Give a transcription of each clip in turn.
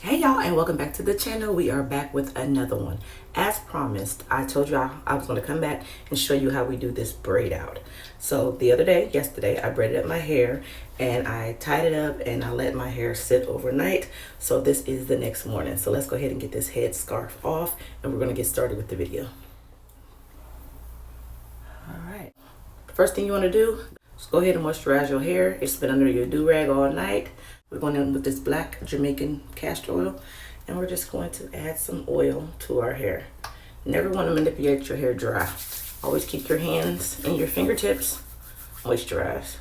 Hey y'all, and welcome back to the channel. We are back with another one. As promised, I told you I was going to come back and show you how we do this braid out. So the other day, yesterday, I braided up my hair and I tied it up and I let my hair sit overnight. So this is the next morning. So let's go ahead and get this head scarf off and we're going to get started with the video. All right. First thing you want to do is go ahead and moisturize your hair. It's been under your do-rag all night. We're going in with this black Jamaican castor oil, and we're just going to add some oil to our hair. Never want to manipulate your hair dry. Always keep your hands and your fingertips moisturized,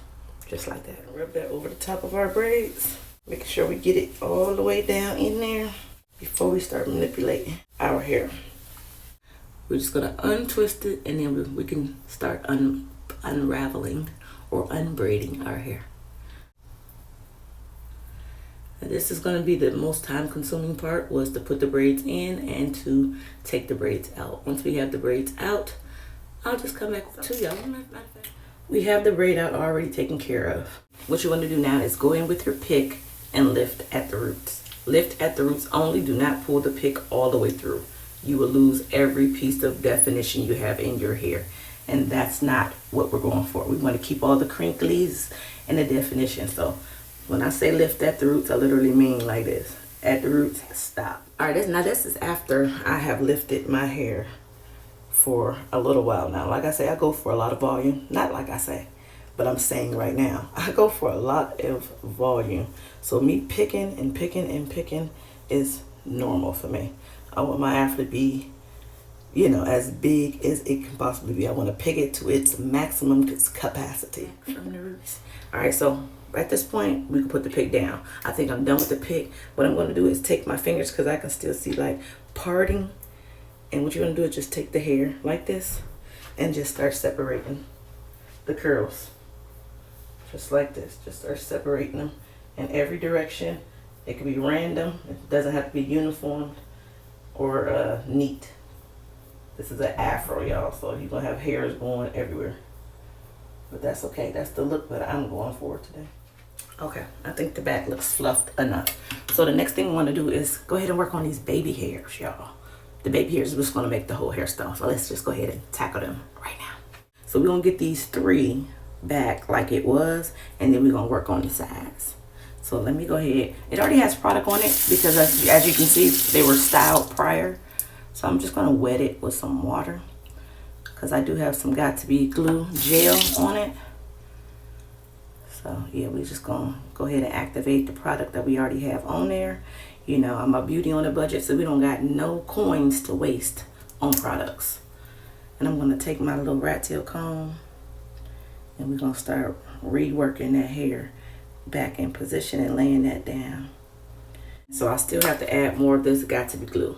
just like that. Rub that over the top of our braids, making sure we get it all the way down in there before we start manipulating our hair. We're just going to untwist it, and then we can start unraveling or unbraiding our hair. This is going to be the most time consuming part, was to put the braids in and to take the braids out. Once we have the braids out, I'll just come back to y'all. We have the braid out already taken care of. What you want to do now is go in with your pick and lift at the roots. Lift at the roots only. Do not pull the pick all the way through. You will lose every piece of definition you have in your hair. And that's not what we're going for. We want to keep all the crinklies and the definition. So when I say lift at the roots, I literally mean like this. At the roots, stop. All right, now this is after I have lifted my hair for a little while now. Like I say, I go for a lot of volume. Not like I say, but I'm saying right now, I go for a lot of volume. So me picking and picking and picking is normal for me. I want my afro to be, as big as it can possibly be. I want to pick it to its maximum capacity from the roots. All right, so at this point, we can put the pick down. I think I'm done with the pick. What I'm going to do is take my fingers, because I can still see like parting. And what you're going to do is just take the hair like this and just start separating the curls. Just like this. Just start separating them in every direction. It can be random. It doesn't have to be uniform or neat. This is an afro, y'all, so you're going to have hairs going everywhere. But that's okay. That's the look that I'm going for today. Okay, I think the back looks fluffed enough. So the next thing we want to do is go ahead and work on these baby hairs, y'all. The baby hairs is what's going to make the whole hairstyle. So let's just go ahead and tackle them right now. So we're going to get these 3 back like it was, and then we're going to work on the sides. So let me go ahead. It already has product on it because as you can see, they were styled prior. So I'm just going to wet it with some water because I do have some got-to-be glue gel on it. So yeah, we're just gonna go ahead and activate the product that we already have on there. I'm a beauty on a budget, so we don't got no coins to waste on products. And I'm gonna take my little rat tail comb and we're gonna start reworking that hair back in position and laying that down. So I still have to add more of this got-to-be glue.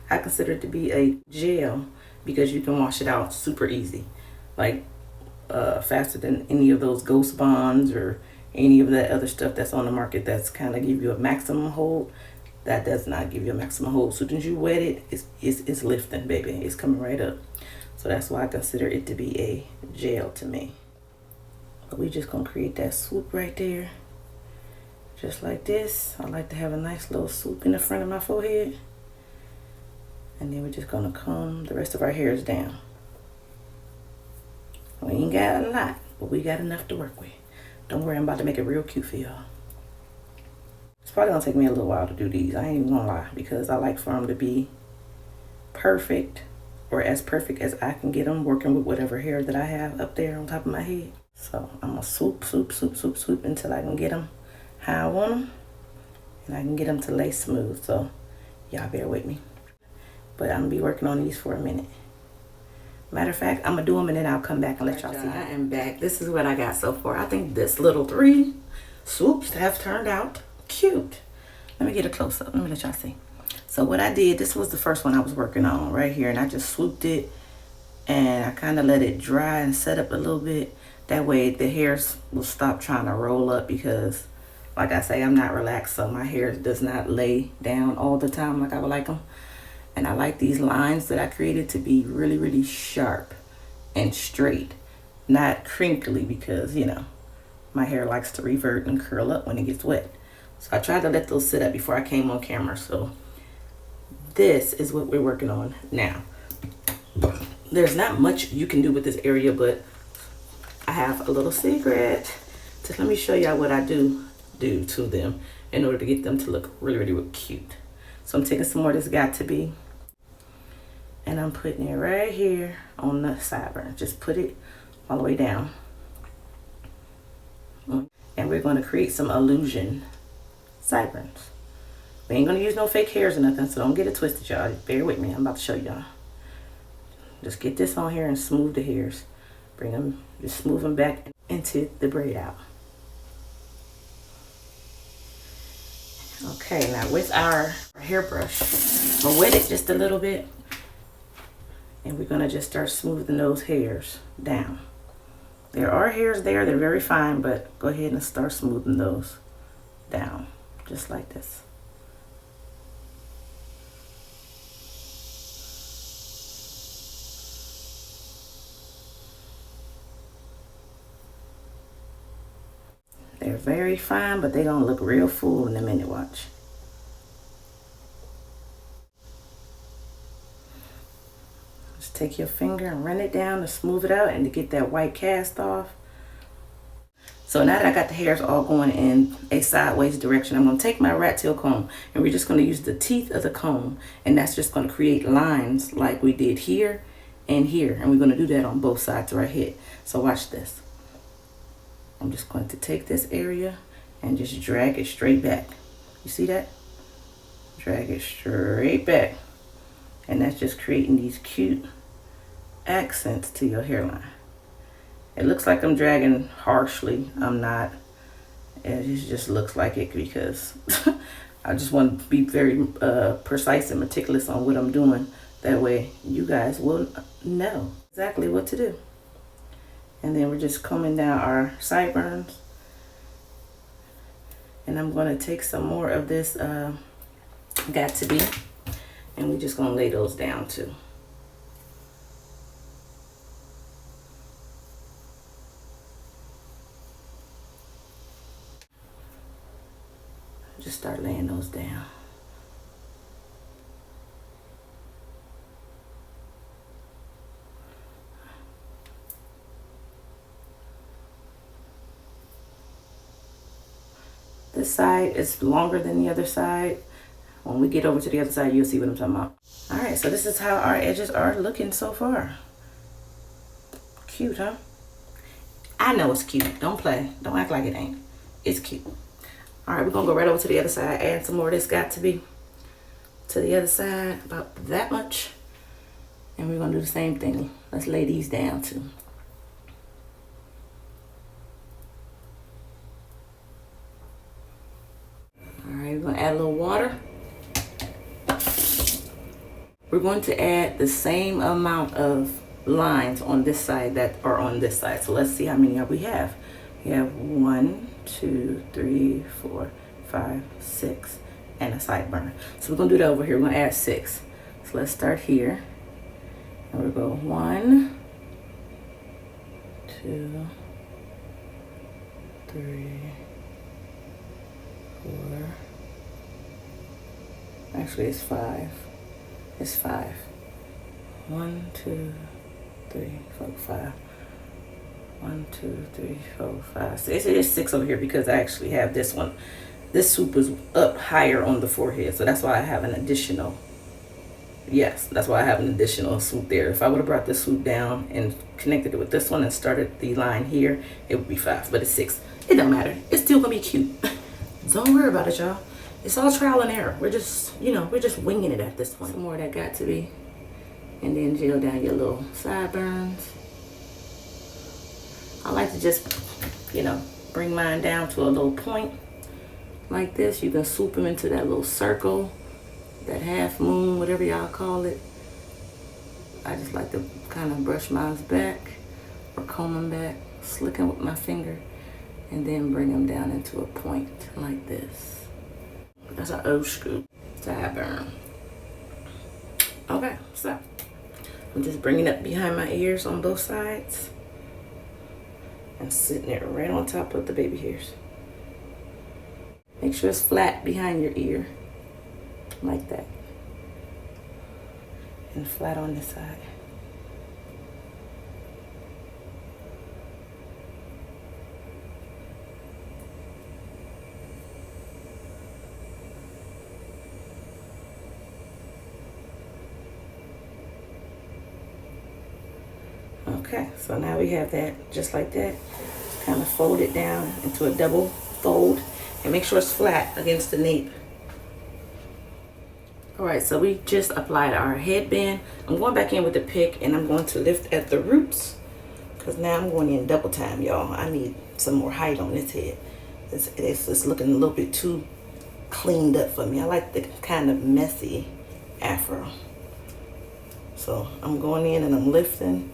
I consider it to be a gel because you can wash it out super easy. Like faster than any of those Ghost Bonds or any of that other stuff that's on the market that's kind of give you a maximum hold. That does not give you a maximum hold. So as soon as you wet it, it's lifting, baby. It's coming right up. So that's why I consider it to be a gel to me. But we just gonna create that swoop right there. Just like this. I like to have a nice little swoop in the front of my forehead. And then we're just gonna comb the rest of our hairs down. We ain't got a lot, but we got enough to work with. Don't worry, I'm about to make it real cute for y'all. It's probably gonna take me a little while to do these. I ain't even gonna lie, because I like for them to be perfect, or as perfect as I can get them, working with whatever hair that I have up there on top of my head. So I'm gonna swoop, swoop, swoop, swoop, swoop until I can get them how I want them, and I can get them to lay smooth. So y'all bear with me. But I'm gonna be working on these for a minute. Matter of fact, I'm gonna do them and then I'll come back and let y'all see. I am back. This is what I got so far. I think this little 3 swoops have turned out cute. Let me get a close up. Let me let y'all see. So what I did, this was the first one I was working on right here, and I just swooped it and I kind of let it dry and set up a little bit. That way the hairs will stop trying to roll up because, like I say, I'm not relaxed, so my hair does not lay down all the time like I would like them. And I like these lines that I created to be really, really sharp and straight, not crinkly, because, my hair likes to revert and curl up when it gets wet. So I tried to let those sit up before I came on camera. So this is what we're working on now. There's not much you can do with this area, but I have a little secret. So let me show y'all what I do to them in order to get them to look really, really cute. So I'm taking some more of this Got To Be, and I'm putting it right here on the sideburn. Just put it all the way down. And we're going to create some illusion sideburns. We ain't going to use no fake hairs or nothing, so don't get it twisted, y'all. Bear with me. I'm about to show y'all. Just get this on here and smooth the hairs. Bring them, just smooth them back into the braid out. Okay, now with our hairbrush, we'll wet it just a little bit. And we're going to just start smoothing those hairs down. There are hairs there, they're very fine, but go ahead and start smoothing those down, just like this. They're very fine, but they're gonna look real full in a minute, watch. Just take your finger and run it down to smooth it out and to get that white cast off. So now that I got the hairs all going in a sideways direction, I'm gonna take my rat tail comb and we're just gonna use the teeth of the comb, and that's just gonna create lines like we did here and here. And we're gonna do that on both sides right here. So watch this. I'm just going to take this area and just drag it straight back. You see that? Drag it straight back. And that's just creating these cute accents to your hairline. It looks like I'm dragging harshly. I'm not. It just looks like it because I just want to be very precise and meticulous on what I'm doing. That way you guys will know exactly what to do. And then we're just combing down our sideburns. And I'm going to take some more of this Got To Be, and we're just going to lay those down too. Just start laying those down. This side is longer than the other side. When we get over to the other side, you'll see what I'm talking about. All right, so this is how our edges are looking so far. Cute, huh? I know it's cute. Don't play. Don't act like it ain't. It's cute. All right, we're gonna go right over to the other side. Add some more of this Got To Be to the other side, about that much. And we're gonna do the same thing. Let's lay these down too. We're going to add a little water. We're going to add the same amount of lines on this side that are on this side. So let's see how many we have. We have 1, 2, 3, 4, 5, 6, and a sideburn. So we're going to do that over here. We're going to add 6. So let's start here. And we'll go 1, 2, 3, 4. Actually, it's 5. It's 5. 1, 2, 3, 4, 5. 1, 2, 3, 4, 5. So it is 6 over here because I actually have this one. This swoop is up higher on the forehead, so that's why I have an additional. Yes, that's why I have an additional swoop there. If I would have brought this swoop down and connected it with this one and started the line here, it would be 5, but it's 6. It don't matter. It's still gonna be cute. Don't worry about it, y'all. It's all trial and error. We're just, we're just winging it at this point. Some more of that Got To Be. And then gel down your little sideburns. I like to just, bring mine down to a little point like this. You can swoop them into that little circle, that half moon, whatever y'all call it. I just like to kind of brush mine back or comb them back, slick them with my finger, and then bring them down into a point like this. That's an old school sideburn. Okay, so I'm just bringing it behind my ears on both sides and sitting it right on top of the baby hairs. Make sure it's flat behind your ear, like that. And flat on this side. Okay, so now we have that just like that. Kind of fold it down into a double fold and make sure it's flat against the nape. All right, so we just applied our headband. I'm going back in with the pick and I'm going to lift at the roots because now I'm going in double time, y'all. I need some more height on this head. It's looking a little bit too cleaned up for me. I like the kind of messy afro. So I'm going in and I'm lifting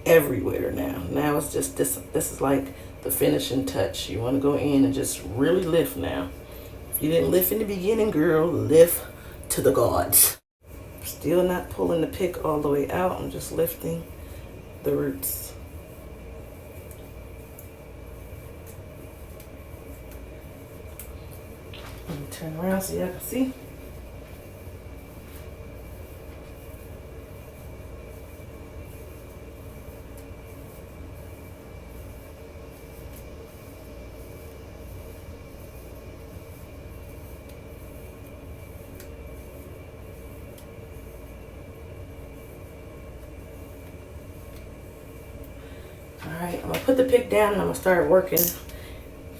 everywhere now. Now it's just this is like the finishing touch. You want to go in and just really lift now. If you didn't lift in the beginning, girl, lift to the gods. Still not pulling the pick all the way out. I'm just lifting the roots. Let me turn around so y'all can see. Alright, I'm going to put the pick down and I'm going to start working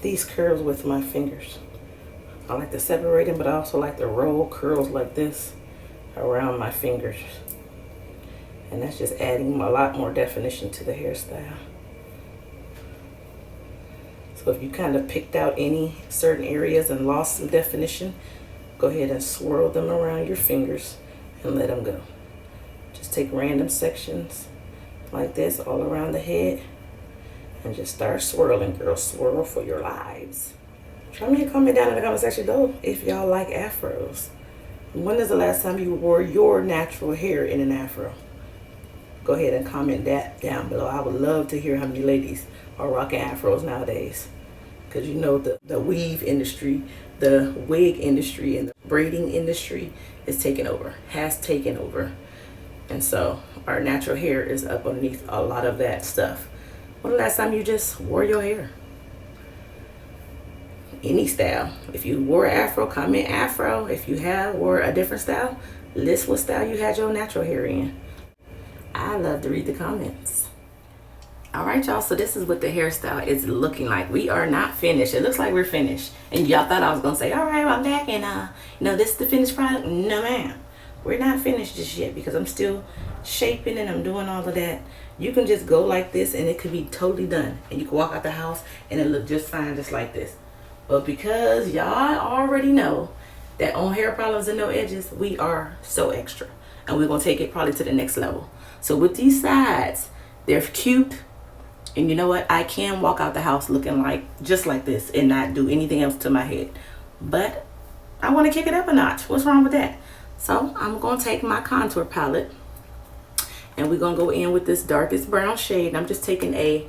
these curls with my fingers. I like to separate them, but I also like to roll curls like this around my fingers. And that's just adding a lot more definition to the hairstyle. So if you kind of picked out any certain areas and lost some definition, go ahead and swirl them around your fingers and let them go. Just take random sections like this all around the head and just start swirling, girls. Swirl for your lives. Try me to comment down in the comment section though if y'all like afros. When is the last time you wore your natural hair in an afro? Go ahead and comment that down below. I would love to hear how many ladies are rocking afros nowadays. Because you know the weave industry, the wig industry, and the braiding industry is taking over, has taken over. And so our natural hair is up underneath a lot of that stuff. When the last time you just wore your hair? Any style. If you wore afro, comment afro. If you have wore a different style, list what style you had your natural hair in. I love to read the comments. All right, y'all, so this is what the hairstyle is looking like. We are not finished. It looks like we're finished. And y'all thought I was gonna say, all right, I'm back and this is the finished product. No, ma'am. We're not finished just yet because I'm still shaping and I'm doing all of that. You can just go like this and it could be totally done. And you can walk out the house and it look just fine just like this. But because y'all already know that on Hair Problems and No Edges, we are so extra. And we're going to take it probably to the next level. So with these sides, they're cute. And you know what? I can walk out the house looking like just like this and not do anything else to my head. But I want to kick it up a notch. What's wrong with that? So I'm going to take my contour palette and we're going to go in with this darkest brown shade. I'm just taking a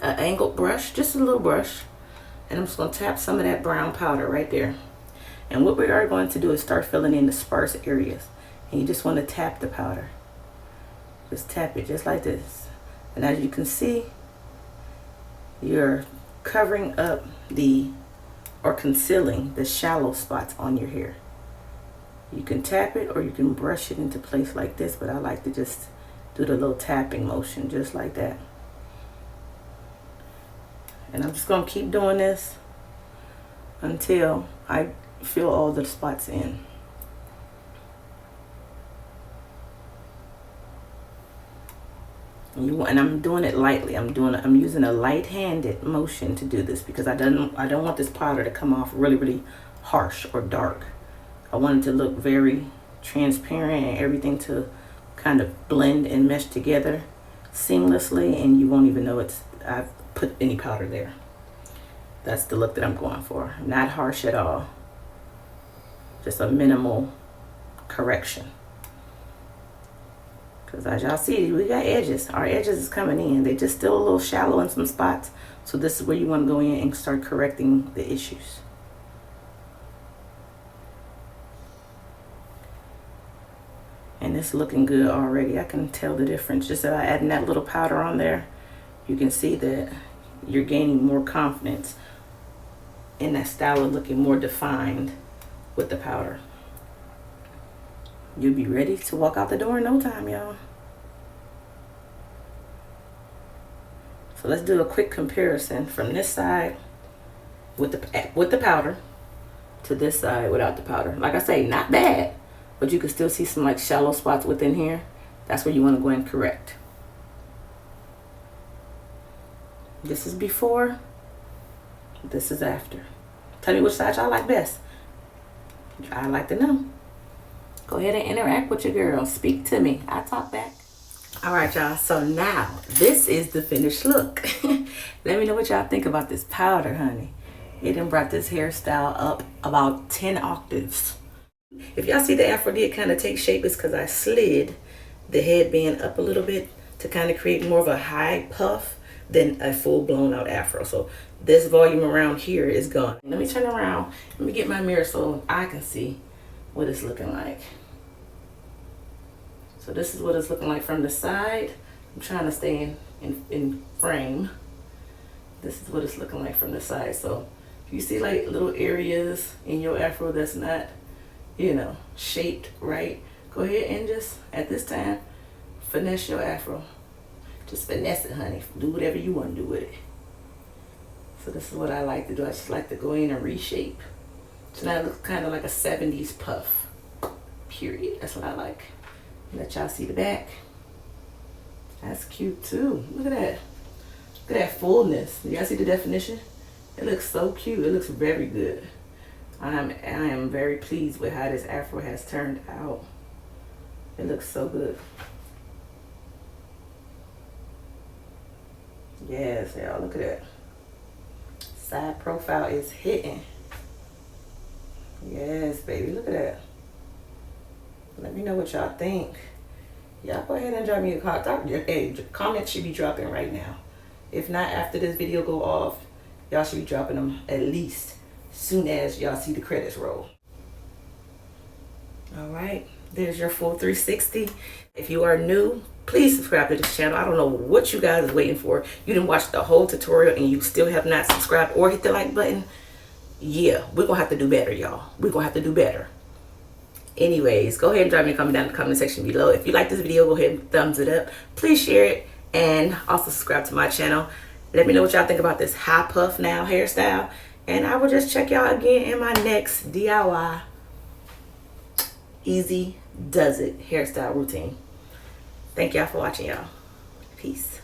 angled brush, just a little brush. And I'm just going to tap some of that brown powder right there. And what we are going to do is start filling in the sparse areas. And you just want to tap the powder. Just tap it just like this. And as you can see, you're covering up or concealing the shallow spots on your hair. You can tap it or you can brush it into place like this, but I like to just do the little tapping motion just like that. And I'm just going to keep doing this until I fill all the spots in. And I'm doing it lightly. I'm using a light-handed motion to do this because I don't want this powder to come off really, really harsh or dark. I want it to look very transparent and everything to kind of blend and mesh together seamlessly, and you won't even know I've put any powder there. That's the look that I'm going for. Not harsh at all. Just a minimal correction. Because as y'all see, we got edges. Our edges is coming in. They just still a little shallow in some spots. So this is where you want to go in and start correcting the issues. And it's looking good already. I can tell the difference just by adding that little powder on there. You can see that you're gaining more confidence in that style of looking more defined with the powder. You'll be ready to walk out the door in no time, y'all. So let's do a quick comparison from this side with the powder to this side without the powder. Like I say, not bad, but you can still see some like shallow spots within here. That's where you want to go and correct. This is before, this is after. Tell me which side y'all like best. I'd like to know. Go ahead and interact with your girl. Speak to me. I talk back. All right, y'all. So now this is the finished look. Let me know what y'all think about this powder, honey. It done brought this hairstyle up about 10 octaves. If y'all see the afro did kind of take shape, it's because I slid the headband up a little bit to kind of create more of a high puff than a full blown out afro. So this volume around here is gone. Let me turn around. Let me get my mirror so I can see what it's looking like. So this is what it's looking like from the side. I'm trying to stay in frame. This is what it's looking like from the side. So if you see like little areas in your afro that's not, you know, shaped right, go ahead and just, at this time, finesse your afro. Just finesse it, honey. Do whatever you want to do with it. So this is what I like to do. I just like to go in and reshape. So now it looks kind of like a 70s puff, period. That's what I like. Let y'all see the back. That's cute too. Look at that. Look at that fullness. Y'all see the definition? It looks so cute. It looks very good. I am very pleased with how this afro has turned out. It looks so good. Yes, y'all, look at that. Side profile is hitting. Yes, baby, look at that. Let me know what y'all think. Y'all go ahead and drop me a comment. Hey, comments should be dropping right now. If not, after this video go off, y'all should be dropping them at least soon as y'all see the credits roll. All right, there's your full 360. If you are new, please subscribe to this channel. I don't know what you guys are waiting for. You didn't watch the whole tutorial and you still have not subscribed or hit the like button. Yeah, we're gonna have to do better, y'all. We're gonna have to do better. Anyways, go ahead and drop me a comment down in the comment section below. If you like this video, go ahead and thumbs it up. Please share it and also subscribe to my channel. Let me know what y'all think about this high puff now hairstyle. And I will just check y'all again in my next DIY easy does it hairstyle routine. Thank y'all for watching, y'all. Peace.